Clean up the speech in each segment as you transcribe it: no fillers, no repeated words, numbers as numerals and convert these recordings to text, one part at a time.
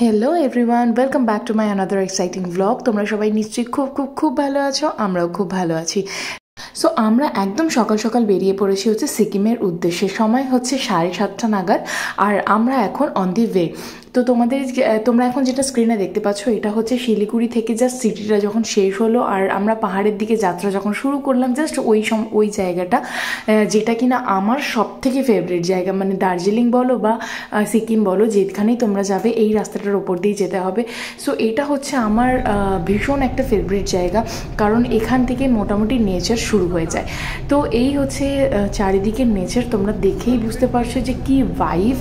Hello everyone, welcome back to my another exciting blog. তোমরা সবাই নিশ্চয়ই খুব ভালো আছো, আমরাও খুব ভালো আছি। সো আমরা একদম সকাল সকাল বেরিয়ে পড়েছি হচ্ছে সিকিমের উদ্দেশ্যে। সময় হচ্ছে 7:30 নাগাদ, আর আমরা এখন অন দি ওয়ে। তো তোমরা এখন যেটা স্ক্রিনে দেখতে পাচ্ছ, এটা হচ্ছে শিলিগুড়ি থেকে জাস্ট সিটিটা যখন শেষ হলো আর আমরা পাহাড়ের দিকে যাত্রা যখন শুরু করলাম, জাস্ট ওই জায়গাটা যেটা কিনা আমার সব থেকে ফেভারিট জায়গা। মানে দার্জিলিং বলো বা সিকিম বলো, যেখানেই তোমরা যাবে এই রাস্তাটার ওপর দিয়েই যেতে হবে। সো এটা হচ্ছে আমার ভীষণ একটা ফেভারিট জায়গা, কারণ এখান থেকে মোটামুটি নেচার শুরু হয়ে যায়। তো এই হচ্ছে চারিদিকের নেচার, তোমরা দেখেই বুঝতে পারছো যে কি ভাইব।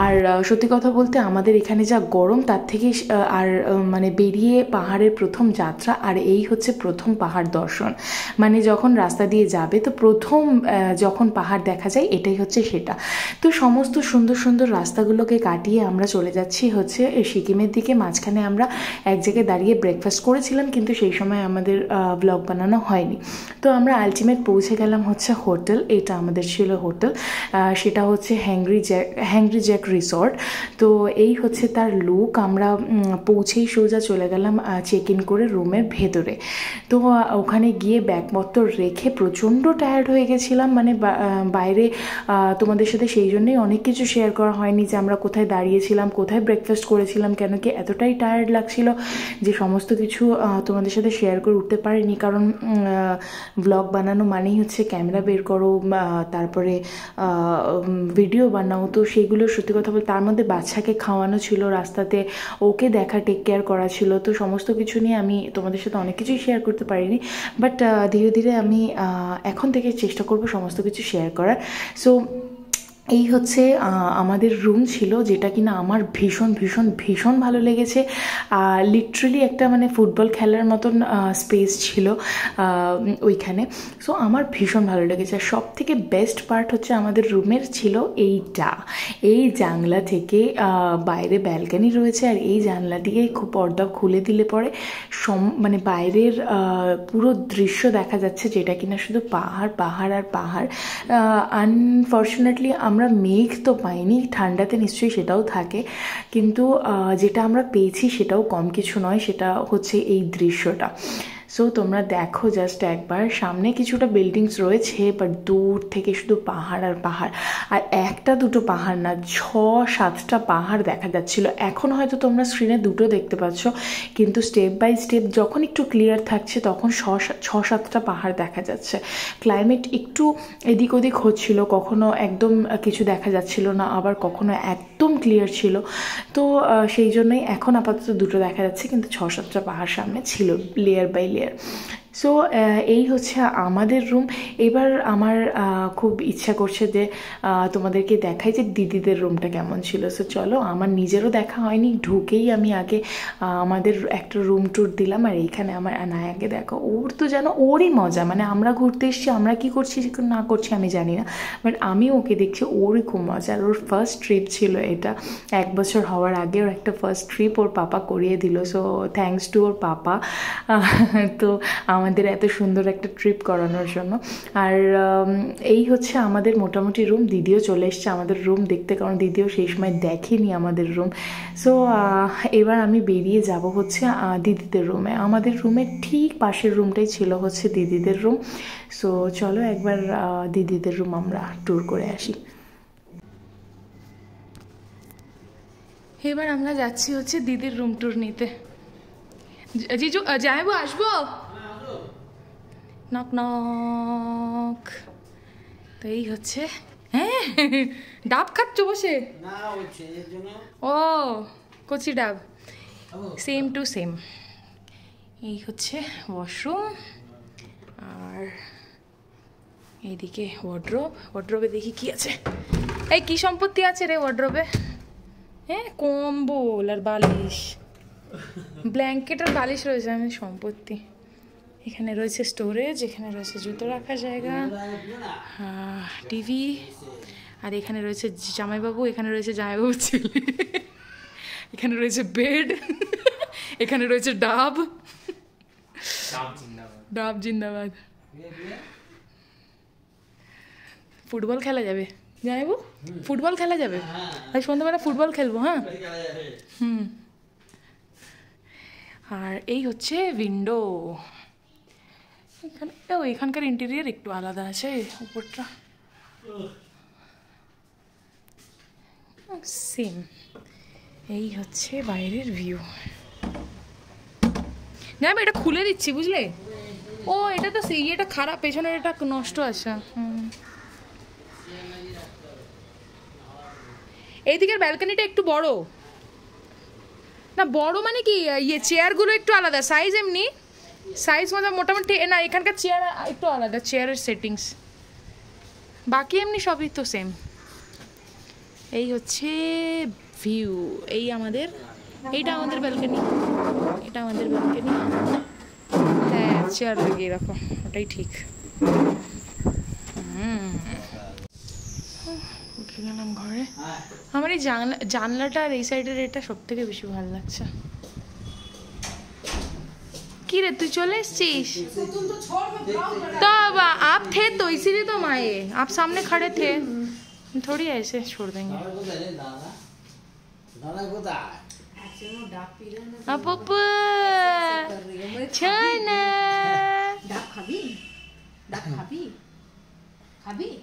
আর সত্যি কথা বলতে আমাদের এখানে যা গরম, তার থেকে মানে বেরিয়ে পাহাড়ের প্রথম যাত্রা, আর এই হচ্ছে প্রথম পাহাড় দর্শন। মানে যখন রাস্তা দিয়ে যাবে তো প্রথম যখন পাহাড় দেখা যায়, এটাই হচ্ছে সেটা। তো সমস্ত সুন্দর সুন্দর রাস্তাগুলোকে কাটিয়ে আমরা চলে যাচ্ছি হচ্ছে সিকিমের দিকে। মাঝখানে আমরা এক জায়গায় দাঁড়িয়ে ব্রেকফাস্ট করেছিলাম, কিন্তু সেই সময় আমাদের ব্লগ বানানো হয়নি। তো আমরা আলটিমেট পৌঁছে গেলাম হচ্ছে হোটেল। এটা আমাদের ছিল হোটেল, সেটা হচ্ছে হ্যাংরি জ্যাক রিসর্ট। তো এই হচ্ছে তার লুক। আমরা পৌঁছেই সোজা চলে গেলাম চেক ইন করে রুমের ভেতরে। তো ওখানে গিয়ে ব্যাগপত্র রেখে প্রচণ্ড টায়ার্ড হয়ে গেছিলাম। মানে বাইরে তোমাদের সাথে সেই জন্যই অনেক কিছু শেয়ার করা হয়নি, যে আমরা কোথায় দাঁড়িয়েছিলাম, কোথায় ব্রেকফাস্ট করেছিলাম, কেন কি এতটাই টায়ার্ড লাগছিল যে সমস্ত কিছু তোমাদের সাথে শেয়ার করে উঠতে পারিনি। কারণ ব্লগ বানানো মানেই হচ্ছে ক্যামেরা বের করো, তারপরে ভিডিও বানাও। তো সেইগুলো সত্যি কথা বলতে, তার মধ্যে বাচ্চাকে খাওয়ানো ছিল রাস্তাতে, ওকে দেখা, টেক কেয়ার করা ছিল। তো সমস্ত কিছু নিয়ে আমি তোমাদের সাথে অনেক কিছুই শেয়ার করতে পারিনি, বাট ধীরে ধীরে আমি এখন থেকে চেষ্টা করব সমস্ত কিছু শেয়ার করার। সো এই হচ্ছে আমাদের রুম ছিল, যেটা কিনা আমার ভীষণ ভীষণ ভীষণ ভালো লেগেছে। লিটারালি একটা মানে ফুটবল খেলার মতন স্পেস ছিল ওইখানে। সো আমার ভীষণ ভালো লেগেছে। আর সব থেকে বেস্ট পার্ট হচ্ছে আমাদের রুমের ছিল এই জানলা থেকে বাইরে ব্যালকানি রয়েছে, আর এই জানলা দিয়ে পর্দা খুলে দিলে পরে মানে বাইরের পুরো দৃশ্য দেখা যাচ্ছে, যেটা কিনা শুধু পাহাড় পাহাড় আর পাহাড়। আনফর্চুনেটলি আমরা মেঘ তো পাইনি, ঠান্ডাতে নিশ্চয়ই সেটাও থাকে, কিন্তু যেটা আমরা পেয়েছি সেটাও কম কিছু নয়, সেটা হচ্ছে এই দৃশ্যটা। সো তোমরা দেখো জাস্ট একবার, সামনে কিছুটা বিল্ডিংস রয়েছে, বাট দূর থেকে শুধু পাহাড় আর পাহাড়। আর একটা দুটো পাহাড় না, 6-7টা পাহাড় দেখা যাচ্ছিল। এখন হয়তো তোমরা স্ক্রিনে দুটো দেখতে পাচ্ছ, কিন্তু স্টেপ বাই স্টেপ যখন একটু ক্লিয়ার থাকছে তখন 6-7টা পাহাড় দেখা যাচ্ছে। ক্লাইমেট একটু এদিক ওদিক হচ্ছিল, কখনো একদম কিছু দেখা যাচ্ছিল না, আবার কখনো একদম ক্লিয়ার ছিল। তো সেই জন্যই এখন আপাতত দুটো দেখা যাচ্ছে, কিন্তু 6-7টা পাহাড় সামনে ছিল, লেয়ার বাই লেয়ার। সো এই হচ্ছে আমাদের রুম। এবার আমার খুব ইচ্ছা করছে যে তোমাদেরকে দেখাই যে দিদিদের রুমটা কেমন ছিল। সো চলো, আমার নিজেরও দেখা হয়নি, ঢুকেই আমি আগে আমাদের একটা রুম ট্যুর দিলাম। আর এইখানে আমার নায়াকে দেখো, ওর তো যেন ওরই মজা। মানে আমরা ঘুরতে এসেছি, আমরা কি করছি না করছি আমি জানি না, বাট আমি ওকে দেখছি, ওরই খুব মজা। আর ওর ফার্স্ট ট্রিপ ছিল এটা, 1 বছর হওয়ার আগে ওর একটা ফার্স্ট ট্রিপ ওর পাপা করিয়ে দিল। সো থ্যাঙ্কস টু ওর পাপা, তো আমাদের এত সুন্দর একটা ট্রিপ করানোর জন্য। আর এই হচ্ছে আমাদের মোটামুটি রুম। দিদিও চলে এসছে আমাদের রুম দেখতে, কারণ দিদিও সেই সময় দেখেনি আমাদের রুম। সো এবার আমি বেরিয়ে যাব হচ্ছে দিদিদের রুমে। আমাদের রুমের ঠিক পাশের রুমটাই ছিল হচ্ছে দিদিদের রুম। সো চলো একবার দিদিদের রুম আমরা ট্যুর করে আসি। এবার আমরা যাচ্ছি হচ্ছে দিদির রুম ট্যুর নিতে। জিজু যাইবো, আসবো? Knock knock. তো এই হচ্ছে, হ্যাঁ ডাব খাচ্ছ বসে? ও কচি ডাব, সেম টু সেম। এই হচ্ছে ওয়াশরুম, আর এইদিকে ওয়ার্ড্রোবে দেখি কি আছে। এই কি সম্পত্তি আছে রে ওয়ার্ড্রোবে? হ্যাঁ, কম্বল আর বালিশ, ব্ল্যাঙ্কেট আর বালিশ রয়েছে, আমি সম্পত্তি। এখানে রয়েছে স্টোরেজ, এখানে রয়েছে জুতো রাখার জায়গা, টিভি, আর এখানে রয়েছে জামাইবাবু, এখানে রয়েছে জামাইবাবুর ছেলে, এখানে রয়েছে বেড, এখানে রয়েছে ডাব জিন্দাবাদ। ফুটবল খেলা যাবে জামাইবাবু, ফুটবল খেলা যাবে, আজ সন্ধ্যাবেলা ফুটবল খেলবো। হ্যাঁ আর এই হচ্ছে উইন্ডো। এখানে এখানকার ইন্টেরিয়ার একটু আলাদা আছে, উপরটা সেম। এই হচ্ছে বাইরের ভিউ। না আমি এটা খুলে দিচ্ছি বুঝলে। ও এটা তো সেই এটা খারাপ, পেছনের এটা নষ্ট আছে। এইদিকের ব্যালকনিটা একটু বড় না, বড় মানে কি ইয়ে চেয়ারগুলো একটু আলাদা সাইজ, এমনি সাইজ মানে মোটামুটি না। এখানকার চেয়ার একটু আলাদা, চেয়ারের সেটিংস, বাকি এমনি সবই তো সেম। এই হচ্ছে ভিউ। এই আমাদের, এইটা আমাদের ব্যালকনি, এটা আমাদের ব্যালকনি। হ্যাঁ চেয়ার লাগিয়ে রাখো, ওটাই ঠিক। উঠে গেলাম ঘরে। আমার এই জানলাটা আর এই সাইডের এটা সব থেকে বেশি ভালো লাগছে। কি রে তুই চলে एसছিস? तब आप थे तो इसीलिए तो हम आए, आप सामने खड़े थे, थोड़ी ऐसे छोड़ देंगे।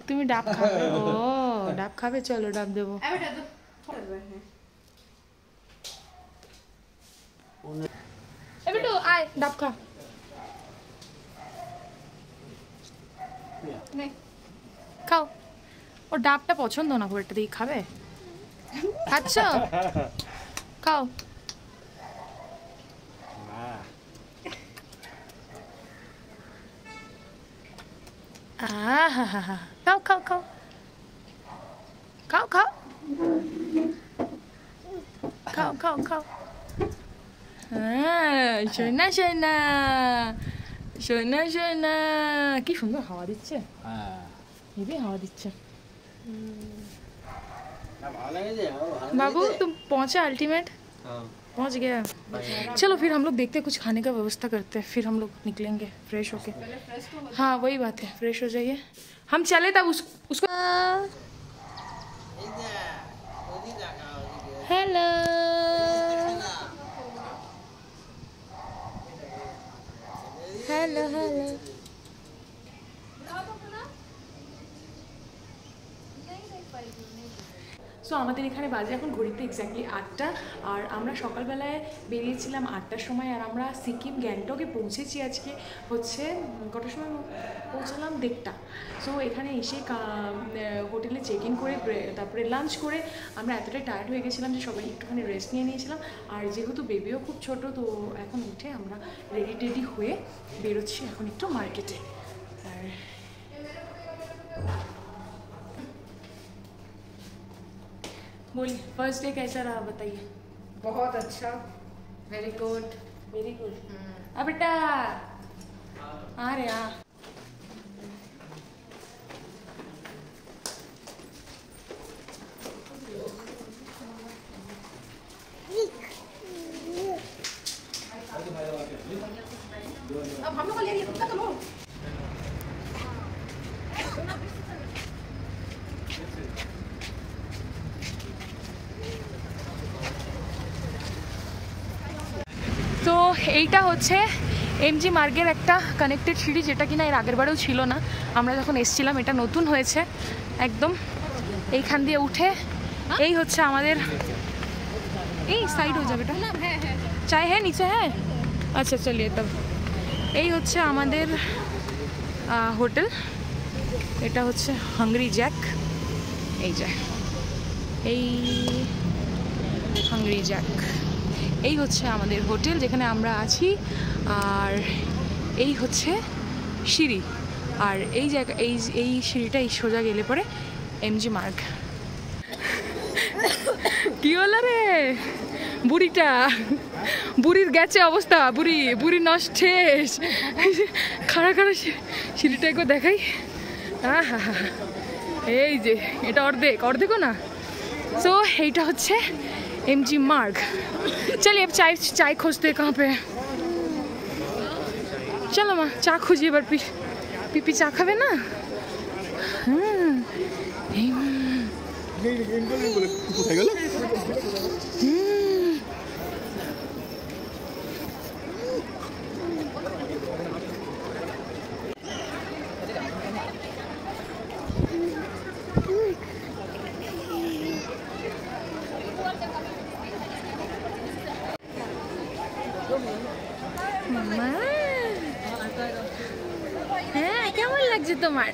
তুমি ডাব খাবে? ও ডাব খাবে, চলো ডাব দেবো। আয় ডাব খা। খাও। ও ডাবটা পছন্দ না খুব একটা, দিয়ে খাবে? খাচ্ছ? খাও। খাও খাও খাও খাও খাও খাও খাও খাও। সোনা সোনা সোনা সোনা, কি সুন্দর হাওয়া দিচ্ছে, হেবি হাওয়া दिच्छे। बाबू तुम पहुंचा अल्टीमेट? पहुंच गया। चलो फिर हम लोग देखते हैं, कुछ खाने का व्यवस्था करते हैं, फिर हम लोग निकलेंगे फ्रेश होके। हाँ वही बात है, फ्रेश हो जाइए। हम चले तब उसको। Hello hello hello. সো আমাদের এখানে বাজে এখন ঘড়িতে এক্স্যাক্টলি 8টা। আর আমরা সকালবেলায় বেরিয়েছিলাম 8টার সময়, আর আমরা সিকিম গ্যাংটকে পৌঁছেছি আজকে হচ্ছে কটার সময় পৌঁছালাম? 1:30। সো এখানে এসে হোটেলে চেক ইন করে তারপরে লাঞ্চ করে আমরা এতটাই টায়ার্ড হয়ে গেছিলাম যে সবাই একটুখানি রেস্ট নিয়ে নিয়েছিলাম। আর যেহেতু বেবিও খুব ছোট, তো এখন উঠে আমরা রেডি হয়ে বেরোচ্ছি এখন একটু মার্কেটে। আর बोलिए फर्स्ट डे कैसा रहा बताइए? बहुत अच्छा, वेरी गुड वेरी गुड। अब बेटा आ रहे आ। अब हम लोग को ले रही है, तो लो। তো এইটা হচ্ছে এমজি মার্গের একটা কানেক্টেড সিঁড়ি, যেটা কিনা এর আগের বারেও ছিল না, আমরা যখন এসেছিলাম। এটা নতুন হয়েছে একদম। এইখান দিয়ে উঠে এই হচ্ছে আমাদের, এই সাইড হয়ে যাবে এটা, চাই হ্যাঁ নিচে হ্যাঁ, আচ্ছা চলিয়ে তব। এই হচ্ছে আমাদের হোটেল, এটা হচ্ছে হাংরি জ্যাক। এই যে এই হাংরি জ্যাক, এই হচ্ছে আমাদের হোটেল যেখানে আমরা আছি। আর এই হচ্ছে সিঁড়ি, আর এই জায়গা এই সিঁড়িটা এই সোজা গেলে পরে এমজি মার্গ। কি হলো রে বুড়িটা? বুড়ির গেছে অবস্থা, বুড়ি নষ্ট শেষ। খাড়া সিঁড়িটা একবার দেখাই। এই যে এটা অর্ধেকও না। সো এইটা হচ্ছে एमजी मार्ग। चलिए अब चाय खोजते हैं कहाँ पे। चलो माँ चा खोजिए बार पी चा खावे ना। হ্যাঁ কেমন লাগছে তোমার?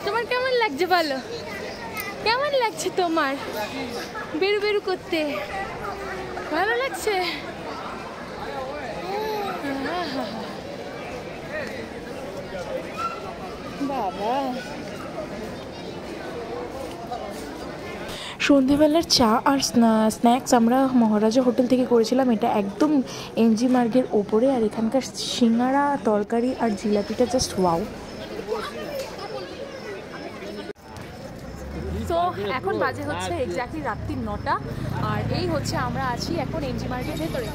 তোমার কেমন লাগছে বলো? কেমন লাগছে তোমার বেরু বেরু করতে? ভালো লাগছে? বাবা সন্ধেবেলার চা আর স্ন্যাক্স আমরা মহারাজা হোটেল থেকে করেছিলাম। এটা একদম এমজি মার্গের ওপরে। আর এখানকার সিঙ্গারা, তরকারি আর জিলাপিটা জাস্ট ওয়াও। তো এখন বাজে হচ্ছে এক্স্যাক্টলি রাত্রি 9টা। আর এই হচ্ছে আমরা আছি এখন এমজি মার্গের ভেতরে।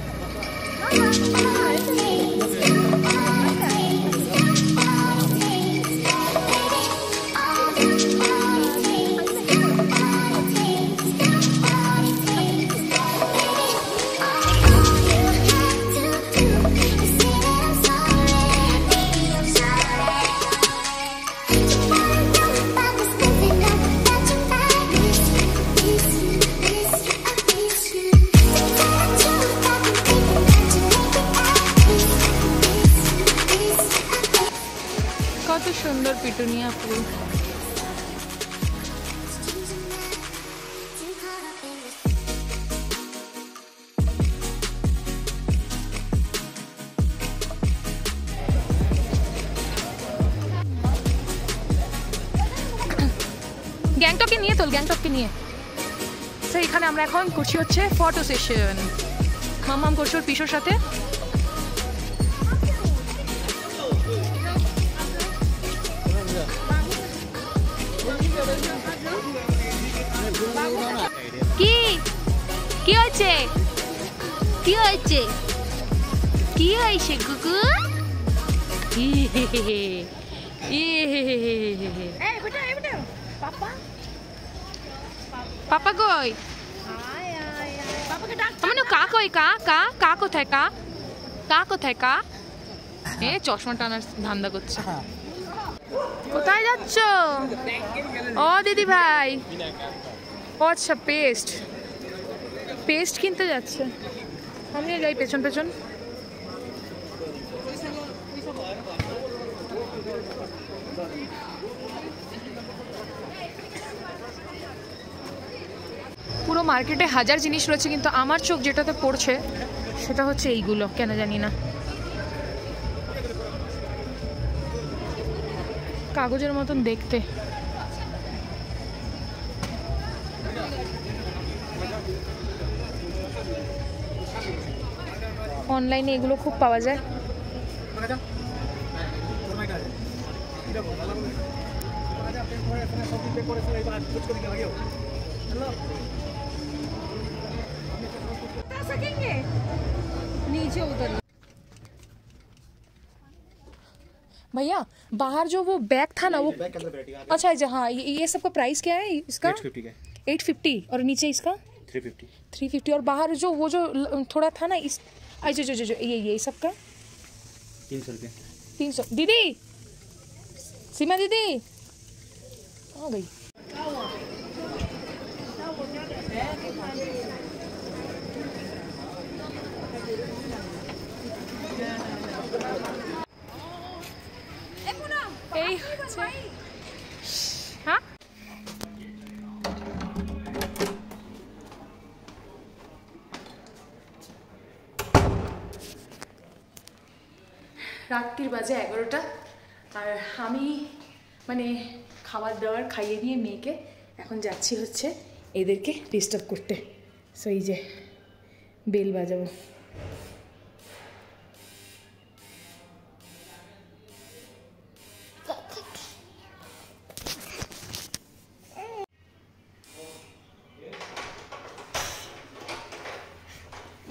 কত সুন্দর পিটুনিয়া ফুল। গ্যাংটককে নিয়ে তোল, গ্যাংটককে নিয়ে। তো এখানে আমরা এখন করছি হচ্ছে ফটো সেশন। মামাম করছি ওর পিসোর সাথে। কি কি হয়েছে? কি হয়েছে? কি হয়েছে গুগু? পাপা কই? কা কই? কা কা কা কোথায়? কা কা কোথায়? কা এ চশমা টানার ধান্দা করছে। কোথায় যাচ্ছ? ও দিদি ভাই, ও আচ্ছা পেস্ট পেস্ট কিনতে যাচ্ছে। আমিও যাই পেছন পেছন। পুরো মার্কেটে হাজার জিনিস রয়েছে, কিন্তু আমার চোখ যেটাতে পড়ছে সেটা হচ্ছে এইগুলো, কেন জানি না। কাগজের মতন দেখতে। অনলাইনে এগুলো খুব পাওয়া যায়। नीचे उतर। भैया बाहर जो वो बैग था ना वो अच्छा हाँ ये सब का प्राइस क्या है इसका? 850 और नीचे इसका 350 और बाहर जो वो जो थोड़ा था ना इस अच्छा जो जो जो ये सब का 300 रुपये। 300। दीदी सीमा दीदी आ गई। हाँ রাত্রির বাজে 11টা। আর আমি মানে খাবার দাবার খাইয়ে দিয়ে মেয়েকে এখন যাচ্ছি হচ্ছে এদেরকে ডিস্টার্ব করতে। সো এই যে বেল বাজাবো।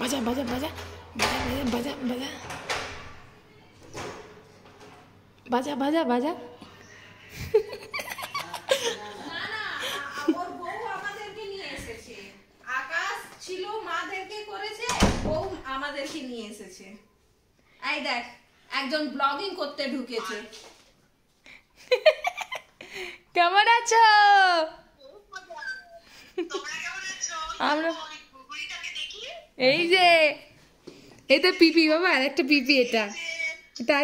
বাজা বাজা বাজা বাজা বাজা বাজা বাজা বাজা। আকাশ ছিল মাদেরকে করেছে, বউ আমাদেরকে নিয়ে এসেছে। এই দেখ একজন ব্লগিং করতে ঢুকেছে। কেমন আছো? আমরা এই যে এটা পিপি বাবা, আর একটা পিপি, এটা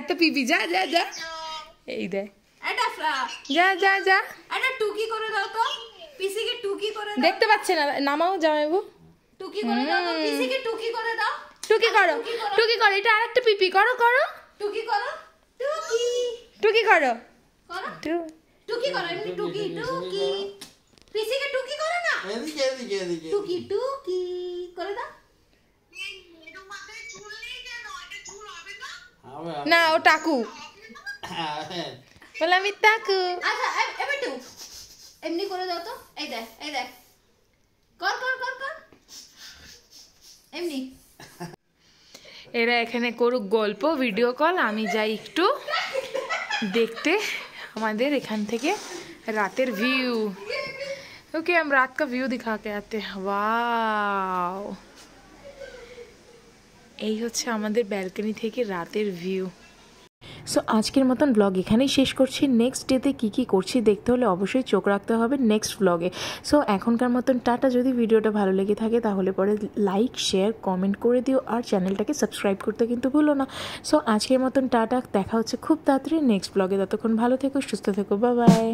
একটা পিপি। যা যা যা, এই দেখ, যা যা যা, একটা টুকি করে দাও তো পিসিকে, টুকি করে দাও। দেখতে পাচ্ছে না, নামাও জামাইবু, টুকি করে দাও তো পিসিকে, টুকি করে দাও। টুকি করো, টুকি করো, এটা আরেকটা পিপি, করো করো, টুকি করো, টুকি টুকি করো, করো, টুকি করো, এমনি টুকি টুকি। পিসিকে টুকি করো না, এদিকে এদিকে এদিকে টুকি টুকি করে দাও। না ও টাকু, হ্যাঁ বলে আমি টাকু। আচ্ছা এবার টু এমনি করে দাও তো, এই দেখ এই দেখ, কর কর কর কর, এমনি। এরা এখানে করুক গল্প, ভিডিও কল, আমি যাই একটু देखते हमारे एखान থেকে রাতের ভিউ। ओके हम रात का व्यू दिखा के आते हैं। वाओ, এই হচ্ছে আমাদের ব্যালকনি থেকে রাতের ভিউ। সো আজকের মতন ব্লগ এখানেই শেষ করছি। নেক্সট ডেতে কী করছি দেখতে হলে অবশ্যই চোখ রাখতে হবে নেক্সট ব্লগে। সো এখনকার মতন টাটা। যদি ভিডিওটা ভালো লেগে থাকে তাহলে পরে লাইক শেয়ার কমেন্ট করে দিও, আর চ্যানেলটাকে সাবস্ক্রাইব করতে কিন্তু ভুলো না। সো আজকের মতন টাটা, দেখা হচ্ছে খুব তাড়াতাড়ি নেক্সট ব্লগে। ততক্ষণ ভালো থেকো, সুস্থ থেকো, বাই বাই।